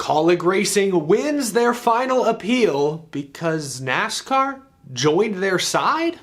Kaulig Racing wins their final appeal because NASCAR joined their side?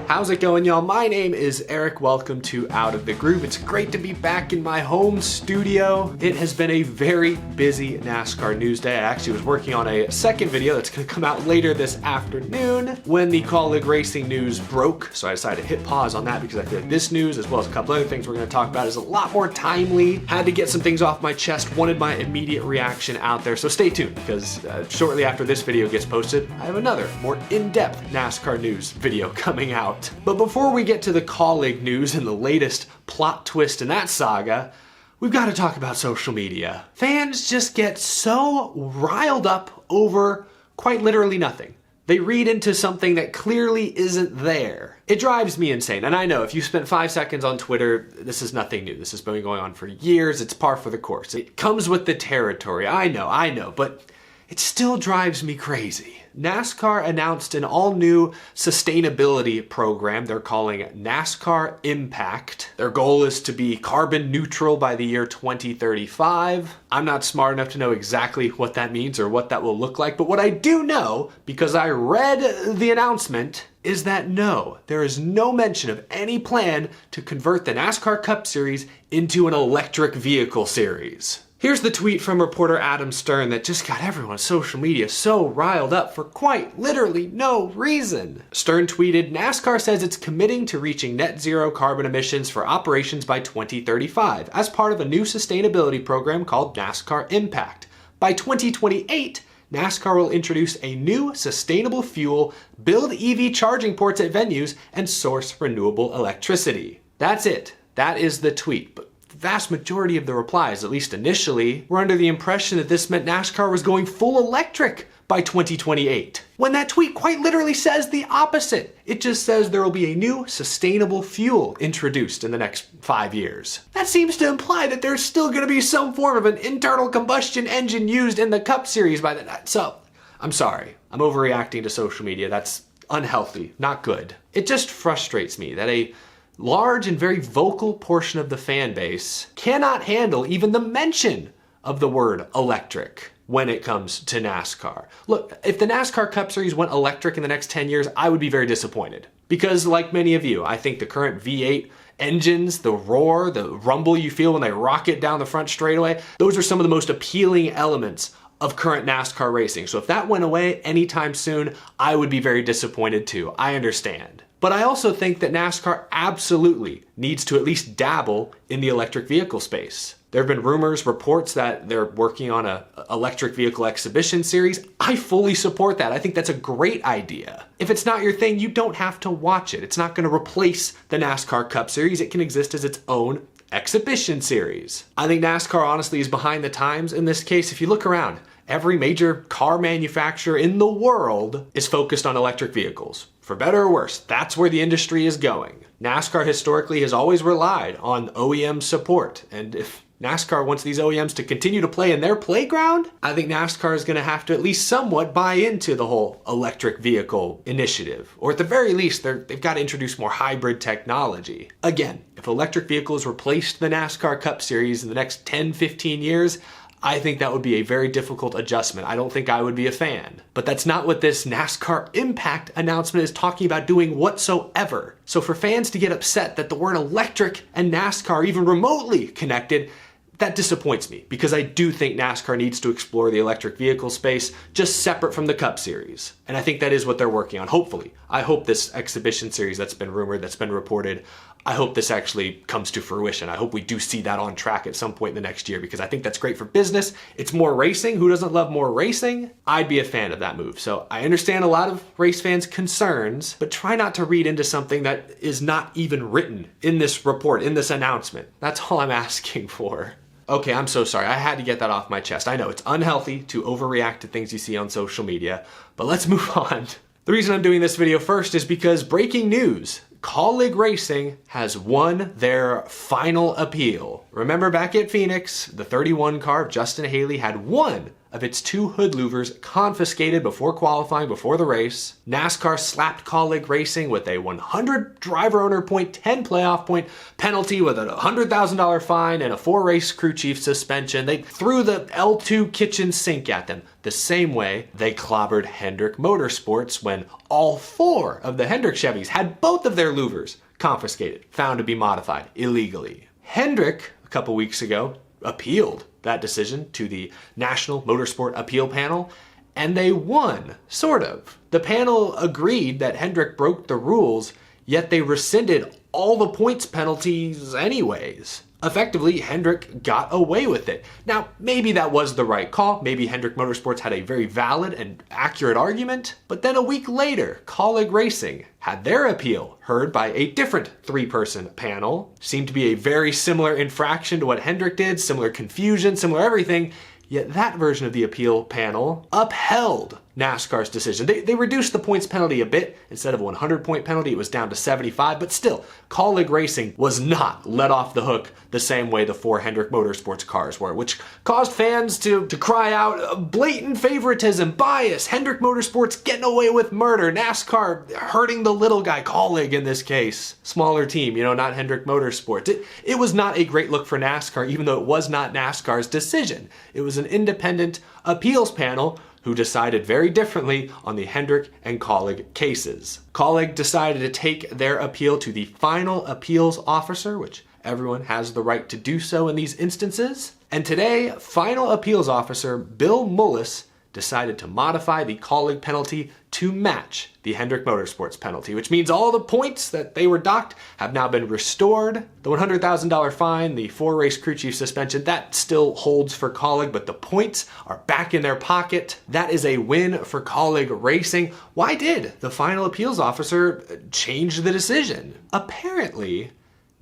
How's it going, y'all? My name is Eric. Welcome to Out of the Groove. It's great to be back in my home studio. It has been a very busy NASCAR news day. I actually was working on a second video that's going to come out later this afternoon when the Kaulig Racing news broke. So I decided to hit pause on that because I feel like this news, as well as a couple other things we're going to talk about, is a lot more timely. Had to get some things off my chest, wanted my immediate reaction out there. So stay tuned because shortly after this video gets posted, I have another more in-depth NASCAR news video coming out. But before we get to the Kaulig news and the latest plot twist in that saga, we've got to talk about social media. Fans just get so riled up over quite literally nothing. They read into something that clearly isn't there. It drives me insane. And I know if you spent 5 seconds on Twitter, this is nothing new. This has been going on for years. It's par for the course. It comes with the territory. I know, but it still drives me crazy. NASCAR announced an all-new sustainability program they're calling NASCAR Impact. Their goal is to be carbon neutral by the year 2035. I'm not smart enough to know exactly what that means or what that will look like, but what I do know, because I read the announcement, is that no, there is no mention of any plan to convert the NASCAR Cup Series into an electric vehicle series. Here's the tweet from reporter Adam Stern that just got everyone on social media so riled up for quite literally no reason. Stern tweeted, NASCAR says it's committing to reaching net zero carbon emissions for operations by 2035 as part of a new sustainability program called NASCAR Impact. By 2028, NASCAR will introduce a new sustainable fuel, build EV charging ports at venues, and source renewable electricity. That's it. That is the tweet. But the vast majority of the replies, at least initially, were under the impression that this meant NASCAR was going full electric by 2028. When that tweet quite literally says the opposite. It just says there will be a new sustainable fuel introduced in the next 5 years. That seems to imply that there's still going to be some form of an internal combustion engine used in the Cup Series by then. So, I'm sorry. I'm overreacting to social media. That's unhealthy, not good. It just frustrates me that a large and very vocal portion of the fan base cannot handle even the mention of the word electric when it comes to NASCAR. Look, if the NASCAR Cup Series went electric in the next 10 years, I would be very disappointed. Because like many of you, I think the current V8 engines, the roar, the rumble you feel when they rocket down the front straightaway, those are some of the most appealing elements of current NASCAR racing. So if that went away anytime soon, I would be very disappointed too. I understand. But I also think that NASCAR absolutely needs to at least dabble in the electric vehicle space. There have been rumors, reports that they're working on an electric vehicle exhibition series. I fully support that. I think that's a great idea. If it's not your thing, you don't have to watch it. It's not going to replace the NASCAR Cup Series. It can exist as its own exhibition series. I think NASCAR honestly is behind the times in this case. If you look around, every major car manufacturer in the world is focused on electric vehicles. For better or worse, that's where the industry is going. NASCAR historically has always relied on OEM support, and if NASCAR wants these OEMs to continue to play in their playground, I think NASCAR is going to have to at least somewhat buy into the whole electric vehicle initiative. Or at the very least, they've got to introduce more hybrid technology. Again, if electric vehicles replaced the NASCAR Cup Series in the next 10, 15 years, I think that would be a very difficult adjustment. I don't think I would be a fan. But that's not what this NASCAR Impact announcement is talking about doing whatsoever. So for fans to get upset that the word electric and NASCAR are even remotely connected, that disappoints me because I do think NASCAR needs to explore the electric vehicle space just separate from the Cup Series. And I think that is what they're working on, hopefully. I hope this exhibition series that's been rumored, that's been reported, I hope this actually comes to fruition. I hope we do see that on track at some point in the next year because I think that's great for business. It's more racing. Who doesn't love more racing? I'd be a fan of that move. So I understand a lot of race fans' concerns, but try not to read into something that is not even written in this report, in this announcement. That's all I'm asking for. Okay, I'm so sorry. I had to get that off my chest. I know it's unhealthy to overreact to things you see on social media, but let's move on. The reason I'm doing this video first is because breaking news. Kaulig Racing has won their final appeal. Remember back at Phoenix, the 31 car of Justin Haley had won of its 2 hood louvers confiscated before qualifying before the race. NASCAR slapped Kaulig Racing with a 100 driver owner point, 10 playoff point penalty with a $100,000 fine and a 4 race crew chief suspension. They threw the L2 kitchen sink at them the same way they clobbered Hendrick Motorsports when all 4 of the Hendrick Chevys had both of their louvers confiscated, found to be modified illegally. Hendrick, a couple weeks ago, appealed that decision to the National Motorsport Appeal Panel, and they won, sort of. The panel agreed that Hendrick broke the rules, yet they rescinded all the points penalties anyways. Effectively, Hendrick got away with it. Now, maybe that was the right call. Maybe Hendrick Motorsports had a very valid and accurate argument. But then a week later, Kaulig Racing had their appeal heard by a different 3-person panel. Seemed to be a very similar infraction to what Hendrick did, similar confusion, similar everything. Yet that version of the appeal panel upheld NASCAR's decision. They reduced the points penalty a bit. Instead of a 100-point penalty, it was down to 75, but still, Kaulig Racing was not let off the hook the same way the 4 Hendrick Motorsports cars were, which caused fans to cry out, blatant favoritism, bias, Hendrick Motorsports getting away with murder, NASCAR hurting the little guy, Kaulig in this case. Smaller team, not Hendrick Motorsports. It was not a great look for NASCAR, even though it was not NASCAR's decision. It was an independent appeals panel who decided very differently on the Hendrick and Kaulig cases. Kaulig decided to take their appeal to the final appeals officer, which everyone has the right to do so in these instances. And today, final appeals officer Bill Mullis decided to modify the Kaulig penalty to match the Hendrick Motorsports penalty, which means all the points that they were docked have now been restored. The $100,000 fine, the 4 race crew chief suspension, that still holds for Kaulig, but the points are back in their pocket. That is a win for Kaulig Racing. Why did the final appeals officer change the decision? Apparently,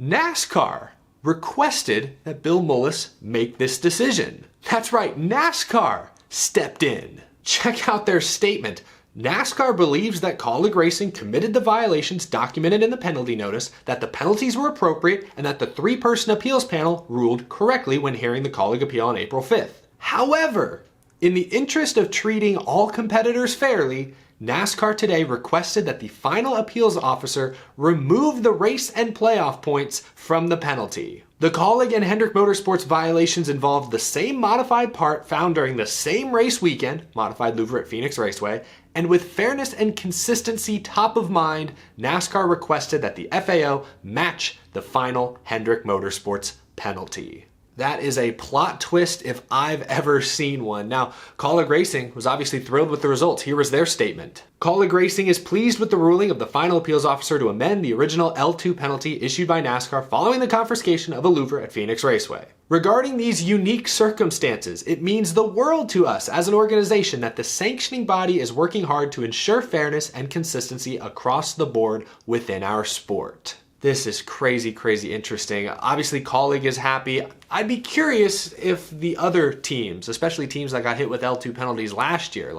NASCAR requested that Bill Mullis make this decision. That's right, NASCAR stepped in. Check out their statement. NASCAR believes that Kaulig Racing committed the violations documented in the penalty notice, that the penalties were appropriate, and that the 3-person appeals panel ruled correctly when hearing the Kaulig appeal on April 5th. However, in the interest of treating all competitors fairly, NASCAR today requested that the final appeals officer remove the race and playoff points from the penalty. The Kaulig and Hendrick Motorsports violations involved the same modified part found during the same race weekend, modified louver at Phoenix Raceway, and with fairness and consistency top of mind, NASCAR requested that the FAO match the final Hendrick Motorsports penalty. That is a plot twist if I've ever seen one. Now, Kaulig Racing was obviously thrilled with the results. Here was their statement. Kaulig Racing is pleased with the ruling of the final appeals officer to amend the original L2 penalty issued by NASCAR following the confiscation of a louver at Phoenix Raceway. Regarding these unique circumstances, it means the world to us as an organization that the sanctioning body is working hard to ensure fairness and consistency across the board within our sport. This is crazy, crazy interesting. Obviously, Kaulig is happy. I'd be curious if the other teams, especially teams that got hit with L2 penalties last year,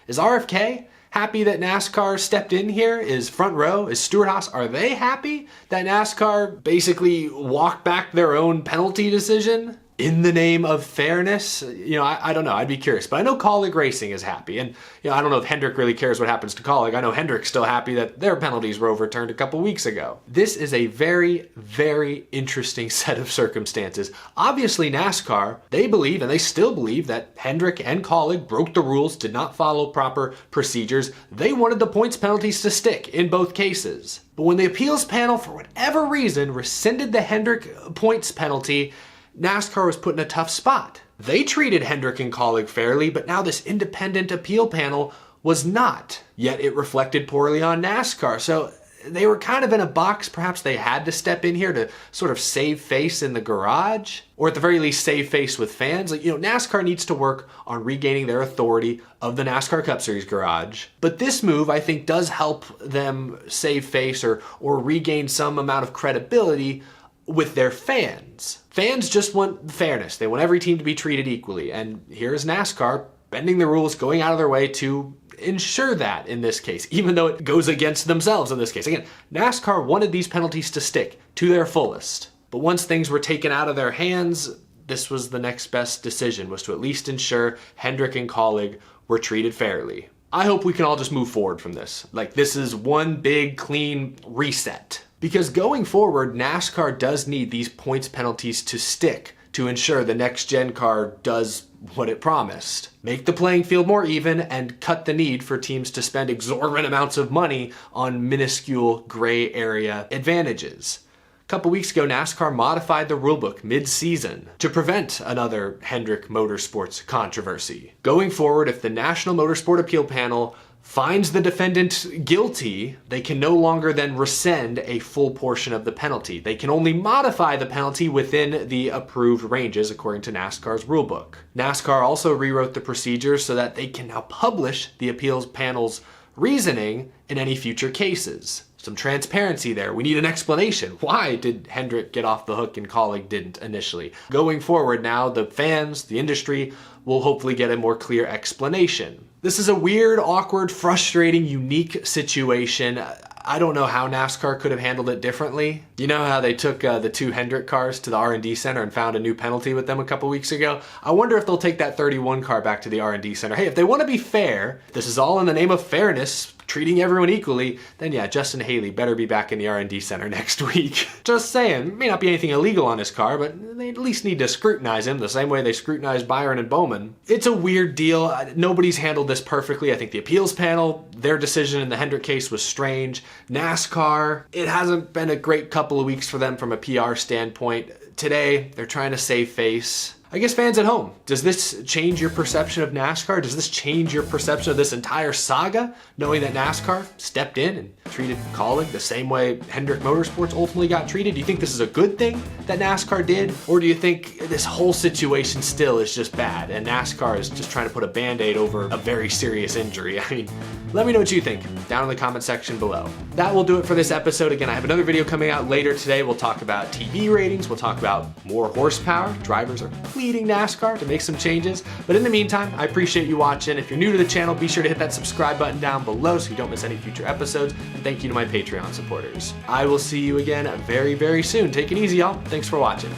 is RFK happy that NASCAR stepped in here? Is Front Row, is Stewart-Haas, are they happy that NASCAR basically walked back their own penalty decision in the name of fairness? I don't know. I'd be curious. But I know Kaulig Racing is happy. And, I don't know if Hendrick really cares what happens to Kaulig. I know Hendrick's still happy that their penalties were overturned a couple weeks ago. This is a very, very interesting set of circumstances. Obviously, NASCAR, they believe, and they still believe, that Hendrick and Kaulig broke the rules, did not follow proper procedures. They wanted the points penalties to stick in both cases. But when the appeals panel, for whatever reason, rescinded the Hendrick points penalty, NASCAR was put in a tough spot. They treated Hendrick and Kaulig fairly, but now this independent appeal panel was not. Yet it reflected poorly on NASCAR. So they were kind of in a box. Perhaps they had to step in here to sort of save face in the garage, or at the very least save face with fans. NASCAR needs to work on regaining their authority of the NASCAR Cup Series garage. But this move, I think, does help them save face or regain some amount of credibility with their fans. Fans just want fairness. They want every team to be treated equally. And here's NASCAR bending the rules, going out of their way to ensure that in this case, even though it goes against themselves in this case. Again, NASCAR wanted these penalties to stick to their fullest. But once things were taken out of their hands, this was the next best decision, was to at least ensure Hendrick and Kaulig were treated fairly. I hope we can all just move forward from this. Like, this is one big clean reset. Because going forward, NASCAR does need these points penalties to stick to ensure the next gen car does what it promised. Make the playing field more even and cut the need for teams to spend exorbitant amounts of money on minuscule gray area advantages. A couple weeks ago, NASCAR modified the rulebook mid-season to prevent another Hendrick Motorsports controversy. Going forward, if the National Motorsport Appeal Panel finds the defendant guilty, they can no longer then rescind a full portion of the penalty. They can only modify the penalty within the approved ranges according to NASCAR's rulebook. NASCAR also rewrote the procedure so that they can now publish the appeals panel's reasoning in any future cases. Some transparency there. We need an explanation. Why did Hendrick get off the hook and Kaulig didn't initially? Going forward now, the fans, the industry, will hopefully get a more clear explanation. This is a weird, awkward, frustrating, unique situation. I don't know how NASCAR could have handled it differently. You know how they took the 2 Hendrick cars to the R&D center and found a new penalty with them a couple weeks ago? I wonder if they'll take that 31 car back to the R&D center. Hey, if they want to be fair, this is all in the name of fairness, treating everyone equally, then yeah, Justin Haley better be back in the R&D center next week. Just saying, may not be anything illegal on his car, but they at least need to scrutinize him the same way they scrutinized Byron and Bowman. It's a weird deal. Nobody's handled this perfectly. I think the appeals panel, their decision in the Hendrick case was strange. NASCAR, it hasn't been a great couple of weeks for them from a PR standpoint. Today, they're trying to save face. I guess fans at home, does this change your perception of NASCAR? Does this change your perception of this entire saga, knowing that NASCAR stepped in and treated Kaulig the same way Hendrick Motorsports ultimately got treated? Do you think this is a good thing that NASCAR did? Or do you think this whole situation still is just bad and NASCAR is just trying to put a band-aid over a very serious injury? I mean, let me know what you think down in the comment section below. That will do it for this episode. Again, I have another video coming out later today. We'll talk about TV ratings. We'll talk about more horsepower. Drivers are pleading NASCAR to make some changes. But in the meantime, I appreciate you watching. If you're new to the channel, be sure to hit that subscribe button down below so you don't miss any future episodes. And thank you to my Patreon supporters. I will see you again very, very soon. Take it easy, y'all. Thanks for watching.